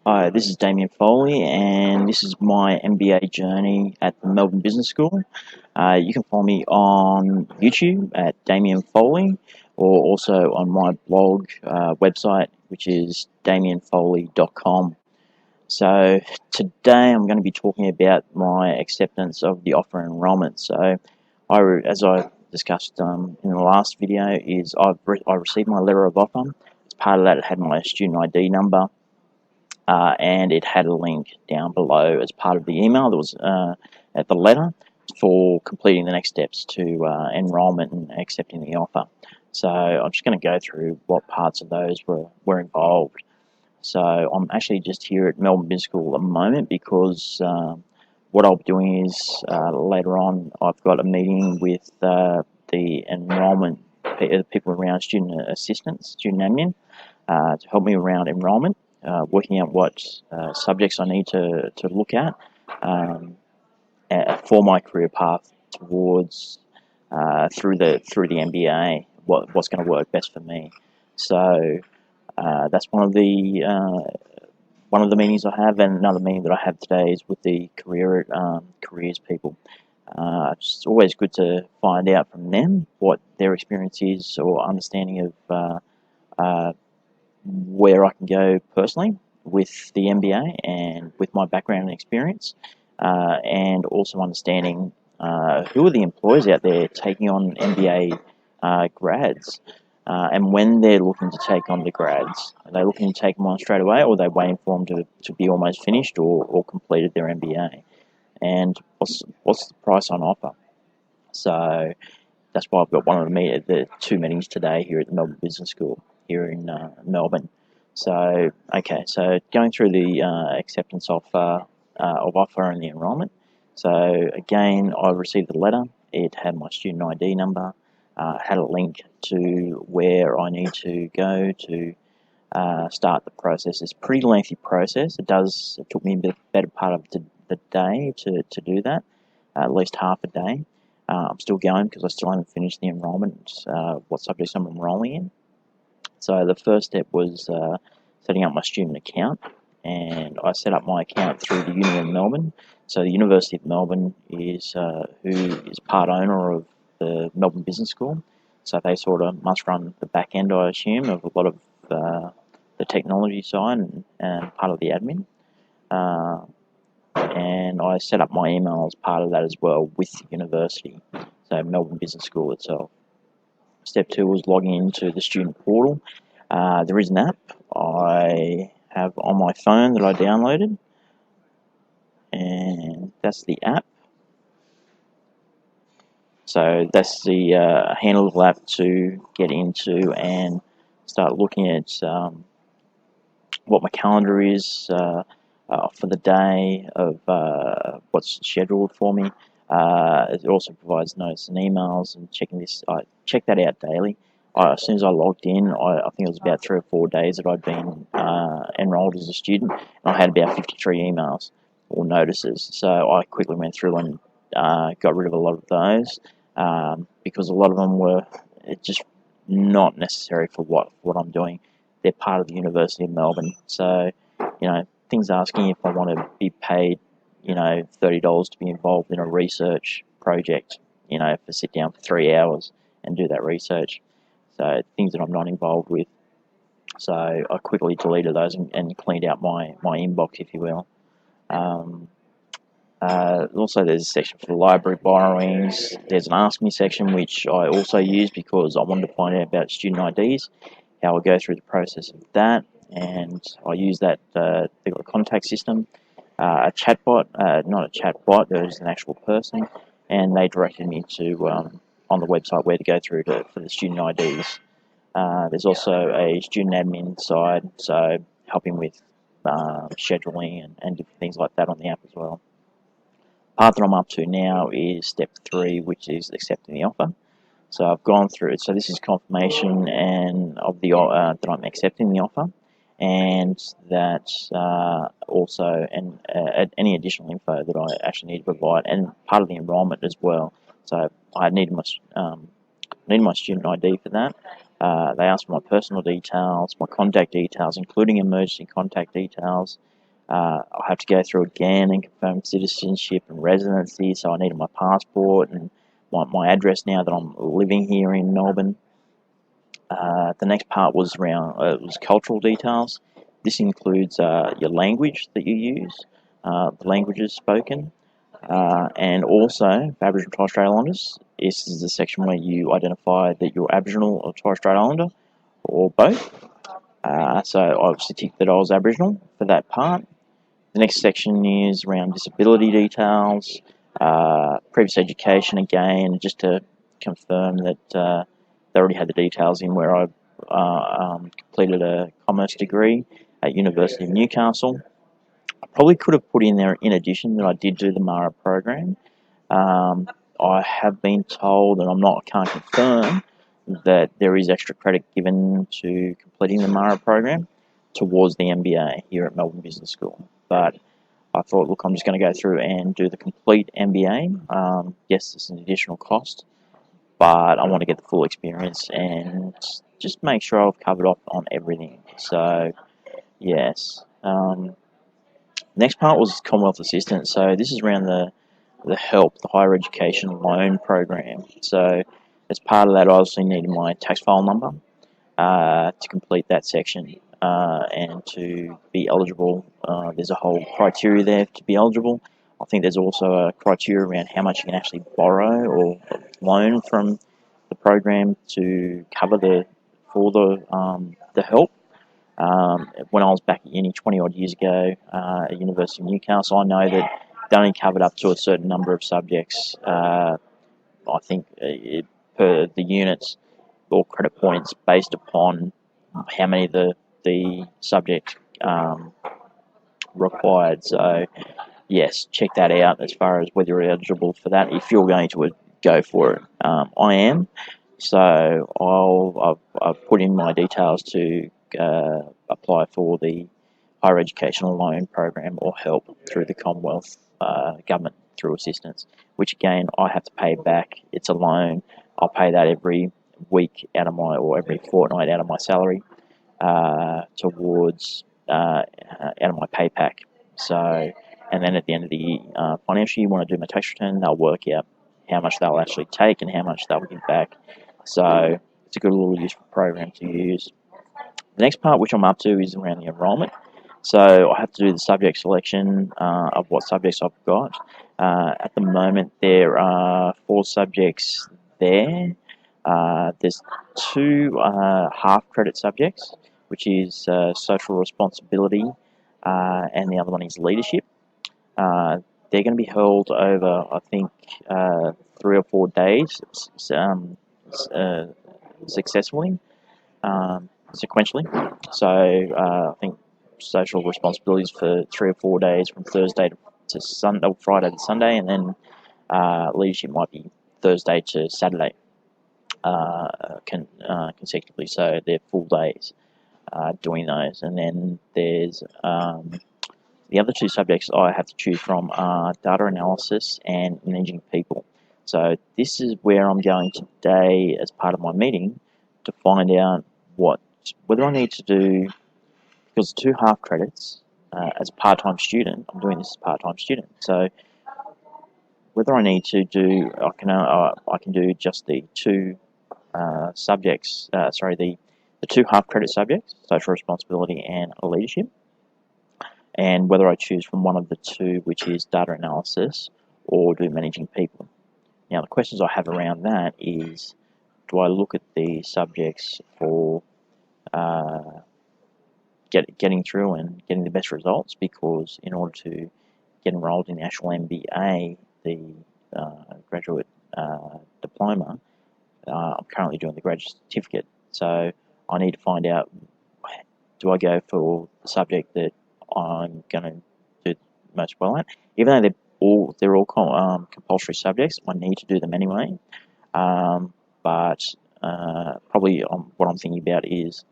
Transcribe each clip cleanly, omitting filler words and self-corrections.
Hi, this is Damien Foley, and this is my MBA journey at the Melbourne Business School. You can follow me on YouTube at Damien Foley, or also on my blog website, which is damienfoley.com. So today I'm going to be talking about my acceptance of the offer enrolment. So, as I discussed in the last video, I received my letter of offer. As part of that, it had my student ID number. And it had a link down below as part of the email that was at the letter for completing the next steps to enrolment and accepting the offer. So I'm just going to go through what parts of those were involved. So I'm actually just here at Melbourne Business School at the moment because what I'll be doing is later on I've got a meeting with the enrolment people around student assistance, student admin, to help me around enrolment. Working out what subjects I need to look at for my career path towards through the MBA. What's going to work best for me. So that's one of the meetings I have, and another meeting that I have today is with the careers people. It's always good to find out from them what their experience is or understanding of where I can go personally with the MBA and with my background and experience, and also understanding who are the employers out there taking on MBA grads, and when they're looking to take on the grads. Are they looking to take them on straight away, or are they waiting for them to be almost finished or completed their MBA? And what's the price on offer? So that's why I've got the two meetings today here at the Melbourne Business School here in Melbourne. So going through the acceptance of offer and the enrolment. So again, I received the letter. It had my student ID number, had a link to where I need to go to start the process. It's a pretty lengthy process. It took me a better part of the day to do that, at least half a day. I'm still going because I still haven't finished the enrolment, what subjects I'm enrolling in. So the first step was setting up my student account, and I set up my account through the Uni of Melbourne. So the University of Melbourne is who is part owner of the Melbourne Business School. So they sort of must run the back end, I assume, of a lot of the technology side and part of the admin. And I set up my email as part of that as well with the university, so Melbourne Business School itself. Step 2 was logging into the student portal. There is an app I have on my phone that I downloaded, and that's the app. So that's the handle app to get into and start looking at what my calendar is for the day of what's scheduled for me. It also provides notes and emails and checking this. I check that out daily. As soon as I logged in, I think it was about 3 or 4 days that I'd been enrolled as a student, and I had about 53 emails or notices. So I quickly went through and got rid of a lot of those because a lot of them were just not necessary for what I'm doing. They're part of the University of Melbourne, so things asking if I want to be paid, $30 to be involved in a research project, for sit down for 3 hours and do that research. So things that I'm not involved with. So I quickly deleted those and cleaned out my inbox, if you will. Also, there's a section for the library borrowings. There's an Ask Me section, which I also use because I wanted to find out about student IDs, how I go through the process of that, and I use that they've got a contact system, a chatbot, not a chatbot, there's an actual person, and they directed me to on the website where to go through for the student IDs. There's also a student admin side, so helping with scheduling and different things like that on the app as well. Part that I'm up to now is step 3, which is accepting the offer. So I've gone through it. So this is confirmation and of the that I'm accepting the offer, and that also any additional info that I actually need to provide, and part of the enrolment as well. So I need my student ID for that. They ask for my personal details, my contact details, including emergency contact details, I'll have to go through again and confirm citizenship and residency, so I needed my passport and my address now that I'm living here in Melbourne. The next part was around was cultural details. This includes your language that you use, the languages spoken, and also for Aboriginal and Torres Strait Islanders. This is the section where you identify that you're Aboriginal or Torres Strait Islander or both. So I obviously ticked that I was Aboriginal for that part. The next section is around disability details, previous education again, just to confirm that they already had the details in where I completed a commerce degree at University of Newcastle. I probably could have put in there in addition that I did do the MARA program. I have been told, and can't confirm, that there is extra credit given to completing the MARA program towards the MBA here at Melbourne Business School. But I thought, look, I'm just going to go through and do the complete MBA. Yes, it's an additional cost, but I want to get the full experience and just make sure I've covered off on everything. So, yes. Next part was Commonwealth Assistance. So this is around the HELP, the Higher Education Loan Program. So as part of that, I obviously needed my tax file number to complete that section and to be eligible. There's a whole criteria there to be eligible. I think there's also a criteria around how much you can actually borrow or loan from the program to cover the HELP. When I was back at uni 20 odd years ago at University of Newcastle, I know that they only covered up to a certain number of subjects. I think per the units or credit points based upon how many the subject required. So yes, check that out as far as whether you're eligible for that. If you're going to go for it, I am. So I've put in my details to apply for the Higher Educational Loan Program or HELP through the Commonwealth government through assistance, which again I have to pay back. It's a loan. I'll pay that every week out of or every fortnight out of my salary towards out of my pay pack. So, and then at the end of the financial year, when I do my tax return, they'll work out how much they'll actually take and how much they'll give back. So it's a good little useful program to use. The next part, which I'm up to, is around the enrolment. So I have to do the subject selection of what subjects I've got. At the moment, there are 4 subjects there. There's 2 half-credit subjects, which is social responsibility, and the other one is leadership. They're going to be held over, I think, 3 or 4 days successfully, sequentially. So I think social responsibilities for 3 or 4 days from Thursday to Sunday, Friday to Sunday, and then leadership might be Thursday to Saturday consecutively. So they're full days doing those. And then there's the other 2 subjects I have to choose from are data analysis and managing people. So this is where I'm going today as part of my meeting to find out whether I need to do, because 2 half credits as a part-time student, I'm doing this as a part-time student. So whether I need to do, I can do just the 2 subjects, the 2 half credit subjects, social responsibility and leadership, and whether I choose from one of the 2, which is data analysis, or do managing people. Now the questions I have around that is, do I look at the subjects for getting through and getting the best results? Because in order to get enrolled in the actual MBA, the graduate diploma, I'm currently doing the graduate certificate. So I need to find out, do I go for the subject that I'm going to do most well at? Even though they're all compulsory subjects, I need to do them anyway. But probably what I'm thinking about is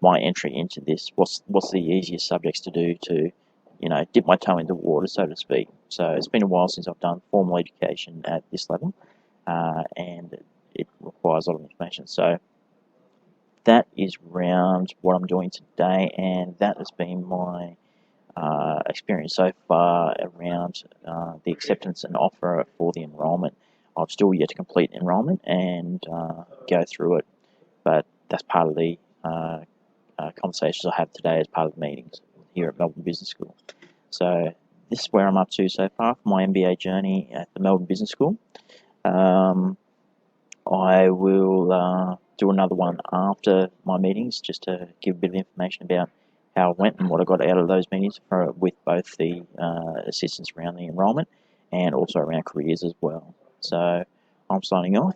my entry into this. What's the easiest subjects to do to, dip my toe in the water, so to speak. So it's been a while since I've done formal education at this level, and it requires a lot of information. So that is around what I'm doing today, and that has been my experience so far around the acceptance and offer for the enrolment. I've still yet to complete enrolment and go through it, but that's part of the conversations I have today as part of the meetings here at Melbourne Business School. So this is where I'm up to so far for my MBA journey at the Melbourne Business School. I will do another one after my meetings just to give a bit of information about how it went and what I got out of those meetings with both the assistance around the enrolment and also around careers as well. So I'm signing off.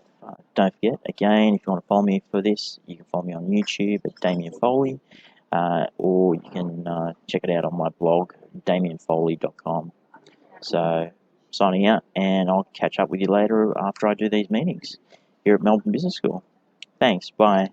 Don't forget, again, if you want to follow me for this, you can follow me on YouTube at Damien Foley, or you can check it out on my blog, damienfoley.com. So signing out, and I'll catch up with you later after I do these meetings here at Melbourne Business School. Thanks, bye.